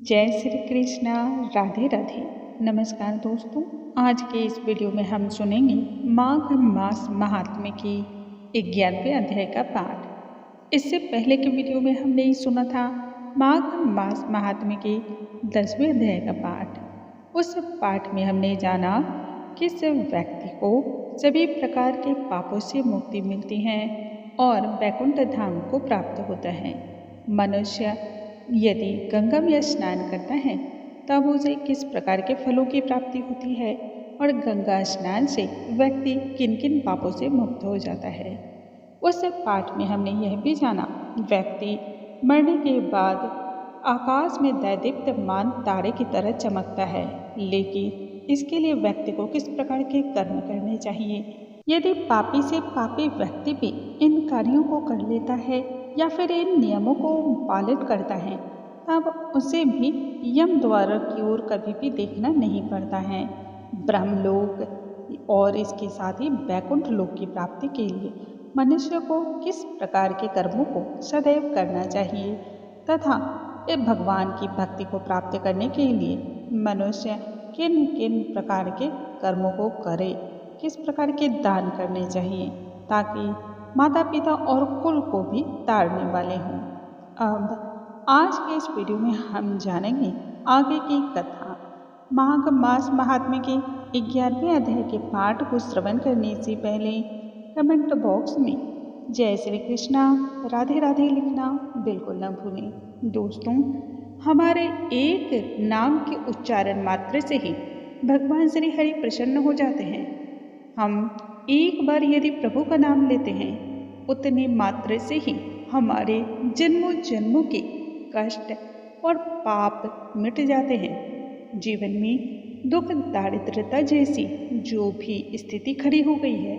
जय श्री कृष्णा। राधे राधे। नमस्कार दोस्तों, आज के इस वीडियो में हम सुनेंगे माघ मास महात्म्य की 11वें अध्याय का पाठ। इससे पहले के वीडियो में हमने ही सुना था माघ मास महात्म्य के 10वें अध्याय का पाठ। उस पाठ में हमने जाना किस व्यक्ति को सभी प्रकार के पापों से मुक्ति मिलती है और वैकुंठ धाम को प्राप्त होता है। मनुष्य यदि गंगा में स्नान करता है तब उसे किस प्रकार के फलों की प्राप्ति होती है और गंगा स्नान से व्यक्ति किन किन पापों से मुक्त हो जाता है। उस पाठ में हमने यह भी जाना व्यक्ति मरने के बाद आकाश में दैदीप्यमान तारे की तरह चमकता है, लेकिन इसके लिए व्यक्ति को किस प्रकार के कर्म करने चाहिए। यदि पापी से पापी व्यक्ति भी इन कार्यों को कर लेता है या फिर इन नियमों को पालित करता है तब उसे भी यम द्वार की ओर कभी भी देखना नहीं पड़ता है। ब्रह्मलोक और इसके साथ ही वैकुंठ लोक की प्राप्ति के लिए मनुष्य को किस प्रकार के कर्मों को सदैव करना चाहिए तथा भगवान की भक्ति को प्राप्त करने के लिए मनुष्य किन किन प्रकार के कर्मों को करे, किस प्रकार के दान करने चाहिए ताकि माता पिता और कुल को भी तारने वाले हों। अब आज के इस वीडियो में हम जानेंगे आगे की कथा। माघ मास महात्म्य के 11वें अध्याय के पाठ को श्रवण करने से पहले कमेंट बॉक्स में जय श्री कृष्णा राधे राधे लिखना बिल्कुल न भूलें। दोस्तों, हमारे एक नाम के उच्चारण मात्र से ही भगवान श्री हरि प्रसन्न हो जाते हैं। हम एक बार यदि प्रभु का नाम लेते हैं उतने मात्र से ही हमारे जन्मों जन्मों के कष्ट और पाप मिट जाते हैं। जीवन में दुख दारिद्रता जैसी जो भी स्थिति खड़ी हो गई है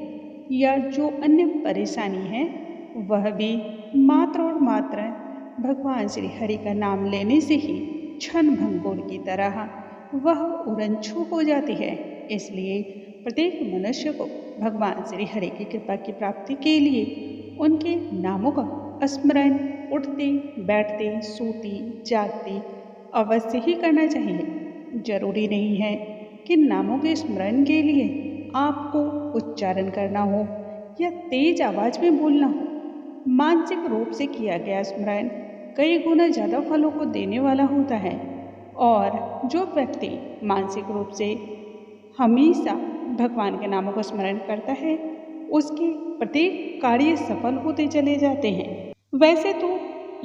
या जो अन्य परेशानी है वह भी मात्र और मात्र भगवान श्री हरि का नाम लेने से ही क्षण भंगुर की तरह वह उड़नछू हो जाती है। इसलिए प्रत्येक मनुष्य को भगवान श्री हरि की कृपा की प्राप्ति के लिए उनके नामों का स्मरण उठते बैठते सोते जागते अवश्य ही करना चाहिए। जरूरी नहीं है कि नामों के स्मरण के लिए आपको उच्चारण करना हो या तेज आवाज में बोलना हो। मानसिक रूप से किया गया स्मरण कई गुना ज़्यादा फलों को देने वाला होता है और जो व्यक्ति मानसिक रूप से हमेशा भगवान के नामों का स्मरण करता है उसके प्रत्येक कार्य सफल होते चले जाते हैं। वैसे तो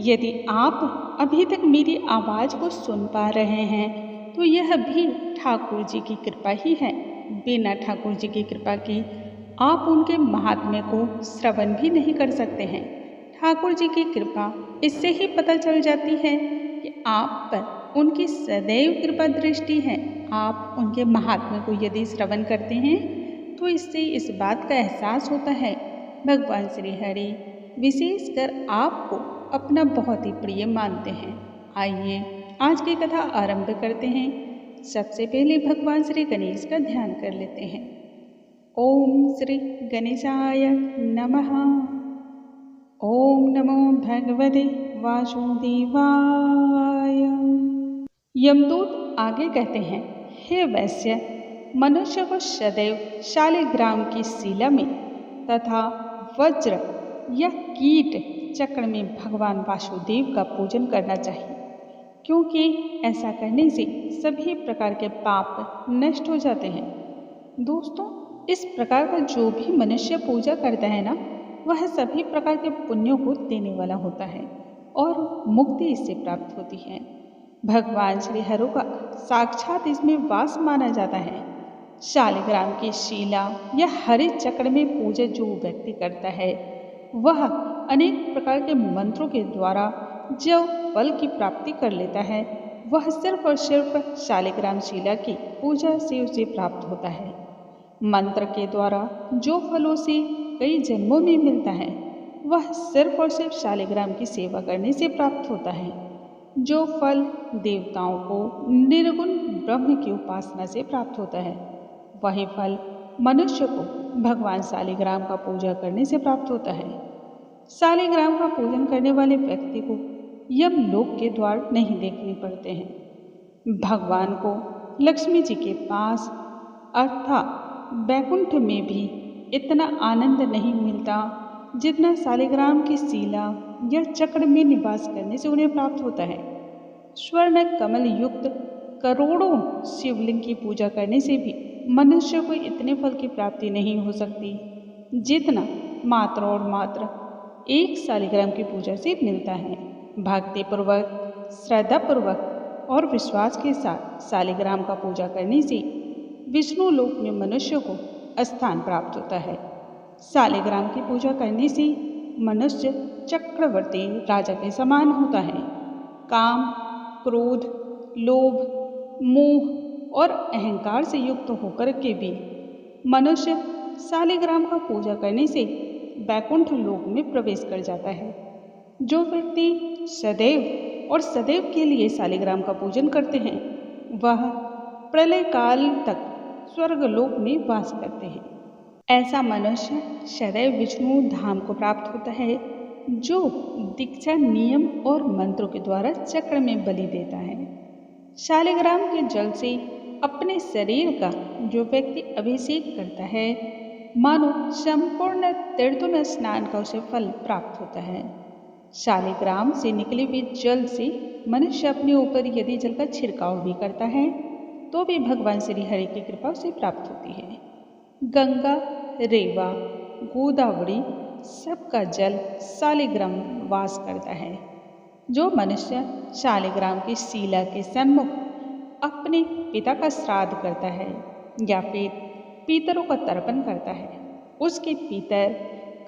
यदि आप अभी तक मेरी आवाज़ को सुन पा रहे हैं तो यह भी ठाकुर जी की कृपा ही है। बिना ठाकुर जी की कृपा के आप उनके महात्म्य को श्रवण भी नहीं कर सकते हैं। ठाकुर जी की कृपा इससे ही पता चल जाती है कि आप पर उनकी सदैव कृपा दृष्टि है। आप उनके महात्म्य को यदि श्रवण करते हैं तो इससे इस बात का एहसास होता है भगवान श्री हरि विशेषकर आपको अपना बहुत ही प्रिय मानते हैं। आइए आज की कथा आरंभ करते हैं। सबसे पहले भगवान श्री गणेश का ध्यान कर लेते हैं। ओम श्री गणेशाय नमः। ओम नमो भगवते वासुदेवाय। यमदूत आगे कहते हैं, हे वैश्य, मनुष्य को सदैव शालिग्राम की शिला में तथा वज्र या कीट चक्र में भगवान वासुदेव का पूजन करना चाहिए, क्योंकि ऐसा करने से सभी प्रकार के पाप नष्ट हो जाते हैं। दोस्तों, इस प्रकार का जो भी मनुष्य पूजा करता है ना, वह सभी प्रकार के पुण्यों को देने वाला होता है और मुक्ति इससे प्राप्त होती है। भगवान श्री हरि का साक्षात इसमें वास माना जाता है। शालिग्राम की शिला या हरे चक्र में पूजा जो व्यक्ति करता है वह अनेक प्रकार के मंत्रों के द्वारा जो फल की प्राप्ति कर लेता है वह सिर्फ और सिर्फ शालिग्राम शिला की पूजा से उसे प्राप्त होता है। मंत्र के द्वारा जो फलों से कई जन्मों में मिलता है वह सिर्फ और सिर्फ शालिग्राम की सेवा करने से प्राप्त होता है। जो फल देवताओं को निर्गुण ब्रह्म की उपासना से प्राप्त होता है वही फल मनुष्य को भगवान शालिग्राम का पूजा करने से प्राप्त होता है। शालिग्राम का पूजन करने वाले व्यक्ति को यमलोक के द्वार नहीं देखने पड़ते हैं। भगवान को लक्ष्मी जी के पास अर्थात बैकुंठ में भी इतना आनंद नहीं मिलता जितना शालिग्राम की शिला या चक्र में निवास करने से उन्हें प्राप्त होता है। स्वर्ण कमल युक्त करोड़ों शिवलिंग की पूजा करने से भी मनुष्य को इतने फल की प्राप्ति नहीं हो सकती जितना मात्र और मात्र एक शालिग्राम की पूजा से मिलता है। भक्तिपूर्वक, श्रद्धापूर्वक और विश्वास के साथ शालिग्राम का पूजा करने से विष्णु लोक में मनुष्य को स्थान प्राप्त होता है। शालिग्राम की पूजा करने से मनुष्य चक्रवर्ती राजा के समान होता है। काम, क्रोध, लोभ, मोह और अहंकार से युक्त होकर के भी मनुष्य शालिग्राम का पूजा करने से बैकुंठ लोक में प्रवेश कर जाता है। जो व्यक्ति सदैव और सदैव के लिए शालिग्राम का पूजन करते हैं वह प्रलय काल तक स्वर्गलोक में वास करते हैं। ऐसा मनुष्य सदैव विष्णु धाम को प्राप्त होता है जो दीक्षा, नियम और मंत्रों के द्वारा चक्र में बलि देता है। शालिग्राम के जल से अपने शरीर का जो व्यक्ति अभिषेक करता है मानो संपूर्ण तीर्थों में स्नान का उसे फल प्राप्त होता है। शालिग्राम से निकले हुए जल से मनुष्य अपने ऊपर यदि जल का छिड़काव भी करता है तो भी भगवान श्री हरि की कृपा उसे प्राप्त होती है। गंगा, रेवा, गोदावरी सबका जल शालिग्राम वास करता है। जो मनुष्य शालिग्राम की शिला के सम्मुख अपने पिता का श्राद्ध करता है या फिर पीतरों का तर्पण करता है उसके पितर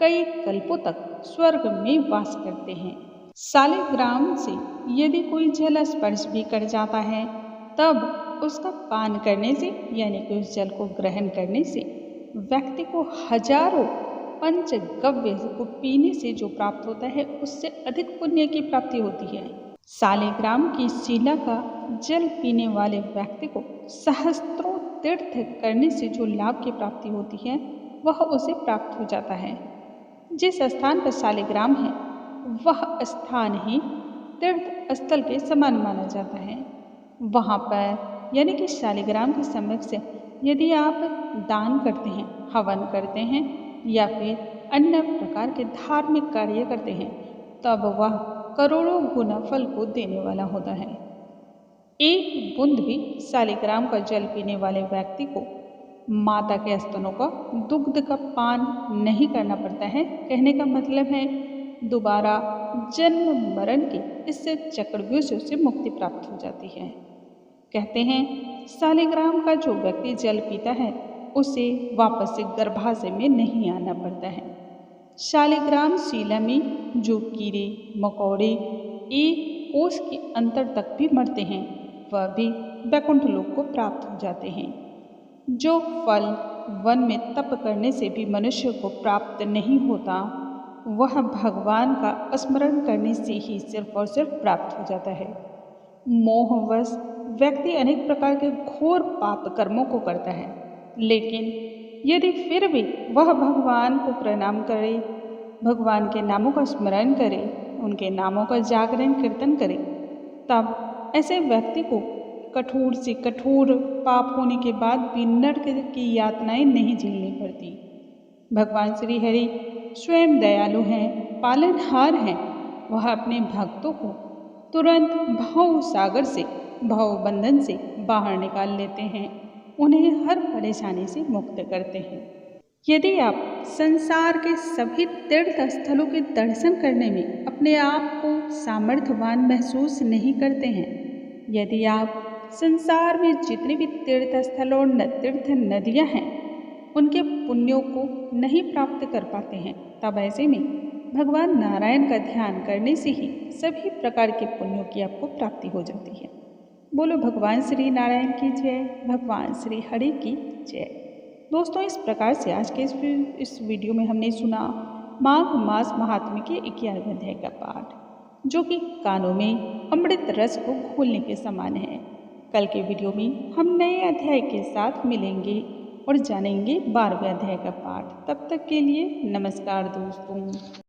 कई कल्पों तक स्वर्ग में वास करते हैं। शालिग्राम से यदि कोई जल स्पर्श भी कर जाता है तब उसका पान करने से यानी कि उस जल को ग्रहण करने से व्यक्ति को हजारों पंचगव्य को पीने से जो प्राप्त होता है उससे अधिक पुण्य की प्राप्ति होती है। शालिग्राम की शिला का जल पीने वाले व्यक्ति को सहस्त्रों तीर्थ करने से जो लाभ की प्राप्ति होती है वह उसे प्राप्त हो जाता है। जिस स्थान पर शालिग्राम है वह स्थान ही तीर्थ स्थल के समान माना जाता है। वहाँ पर यानी कि शालिग्राम के सम्मुख से यदि आप दान करते हैं, हवन करते हैं या फिर अन्य प्रकार के धार्मिक कार्य करते हैं तब वह करोड़ों गुना फल को देने वाला होता है। एक बूंद भी शालिग्राम का जल पीने वाले व्यक्ति को माता के स्तनों का दुग्ध का पान नहीं करना पड़ता है। कहने का मतलब है दोबारा जन्म मरण के इससे चक्रव्यूह से मुक्ति प्राप्त हो जाती है। कहते हैं शालिग्राम का जो व्यक्ति जल पीता है उसे वापस से गर्भाशय में नहीं आना पड़ता है। शालिग्राम शिला में जो कीड़े मकोड़े एक कोस के अंतर तक भी मरते हैं वह भी बैकुंठ लोक को प्राप्त हो जाते हैं। जो फल वन में तप करने से भी मनुष्य को प्राप्त नहीं होता वह भगवान का स्मरण करने से ही सिर्फ और सिर्फ प्राप्त हो जाता है। मोहवश व्यक्ति अनेक प्रकार के घोर पाप कर्मों को करता है लेकिन यदि फिर भी वह भगवान को प्रणाम करे, भगवान के नामों का स्मरण करे, उनके नामों का जागरण कीर्तन करे तब ऐसे व्यक्ति को कठोर से कठोर पाप होने के बाद भी नरक की यातनाएं नहीं झेलनी पड़ती। भगवान श्री हरि स्वयं दयालु हैं, पालनहार हैं। वह अपने भक्तों को तुरंत भव सागर से, भव बंधन से बाहर निकाल लेते हैं, उन्हें हर परेशानी से मुक्त करते हैं। यदि आप संसार के सभी तीर्थ स्थलों के दर्शन करने में अपने आप को सामर्थ्यवान महसूस नहीं करते हैं, यदि आप संसार में जितने भी तीर्थ स्थल और तीर्थ नदियाँ हैं उनके पुण्यों को नहीं प्राप्त कर पाते हैं तब ऐसे में भगवान नारायण का ध्यान करने से ही सभी प्रकार के पुण्यों की आपको प्राप्ति हो जाती है। बोलो भगवान श्री नारायण की जय, भगवान श्री हरि की जय। दोस्तों, इस प्रकार से आज के इस वीडियो में हमने सुना माघ मास महात्म्य के 11वें अध्याय का पाठ, जो कि कानों में अमृत रस को घोलने के समान है। कल के वीडियो में हम नए अध्याय के साथ मिलेंगे और जानेंगे 12वें अध्याय का पाठ। तब तक के लिए नमस्कार दोस्तों।